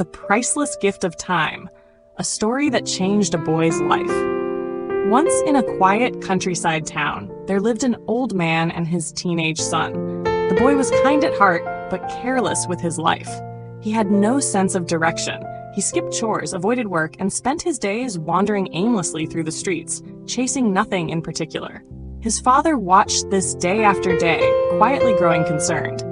The Priceless Gift of Time, a story that changed a boy's life. Once in a quiet countryside town, there lived an old man and his teenage son. The boy was kind at heart, but careless with his life. He had no sense of direction. He skipped chores, avoided work, and spent his days wandering aimlessly through the streets, chasing nothing in particular. His father watched this day after day, quietly growing concerned.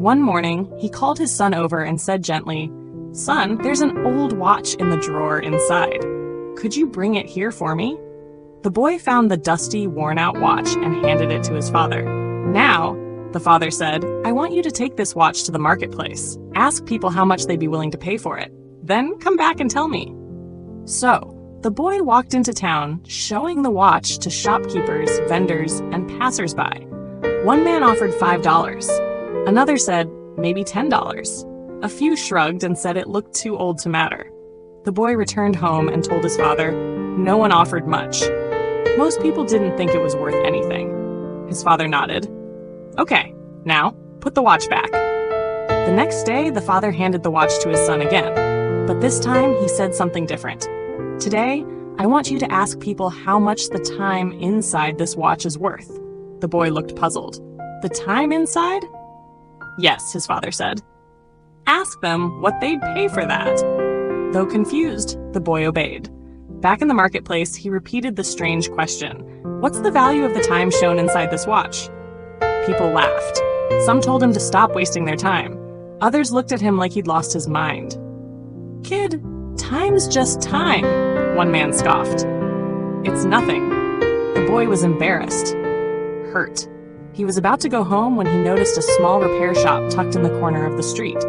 One morning, he called his son over and said gently, "Son, there's an old watch in the drawer inside. Could you bring it here for me?" The boy found the dusty, worn-out watch and handed it to his father. "Now," the father said, "I want you to take this watch to the marketplace. Ask people how much they'd be willing to pay for it. Then come back and tell me." So, the boy walked into town, showing the watch to shopkeepers, vendors, and passers-by. One man offered $5. Another said, maybe $10. A few shrugged and said it looked too old to matter. The boy returned home and told his father, no one offered much. Most people didn't think it was worth anything. His father nodded. "Okay, now, put the watch back." The next day, the father handed the watch to his son again, but this time he said something different. "Today, I want you to ask people how much the time inside this watch is worth." The boy looked puzzled. "The time inside?" "Yes," his father said. "Ask them what they'd pay for that." Though confused, the boy obeyed. Back in the marketplace, he repeated the strange question, "What's the value of the time shown inside this watch?" People laughed. Some told him to stop wasting their time. Others looked at him like he'd lost his mind. "Kid, time's just time," one man scoffed. "It's nothing." The boy was embarrassed, hurt. He was about to go home when he noticed a small repair shop tucked in the corner of the street.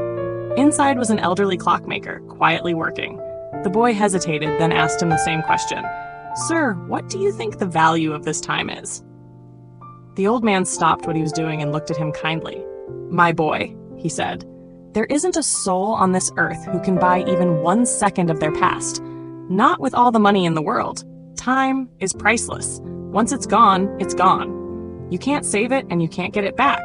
Inside was an elderly clockmaker, quietly working. The boy hesitated, then asked him the same question. "Sir, what do you think the value of this time is?" The old man stopped what he was doing and looked at him kindly. "My boy," he said, "there isn't a soul on this earth who can buy even 1 second of their past. Not with all the money in the world. Time is priceless. Once it's gone, it's gone. You can't save it and you can't get it back.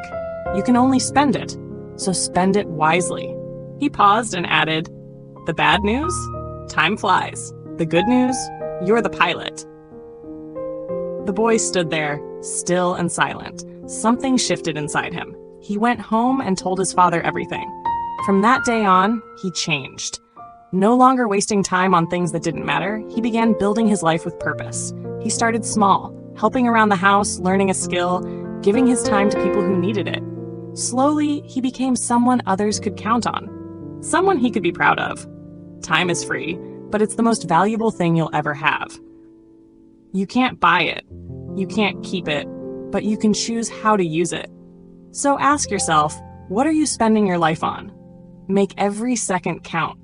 You can only spend it. So spend it wisely." He paused and added, "The bad news? Time flies. The good news? You're the pilot." The boy stood there, still and silent. Something shifted inside him. He went home and told his father everything. From that day on, he changed. No longer wasting time on things that didn't matter, he began building his life with purpose. He started small, helping around the house, learning a skill, giving his time to people who needed it. Slowly, he became someone others could count on. Someone he could be proud of. Time is free, but it's the most valuable thing you'll ever have. You can't buy it. You can't keep it, but you can choose how to use it. So ask yourself, what are you spending your life on? Make every second count.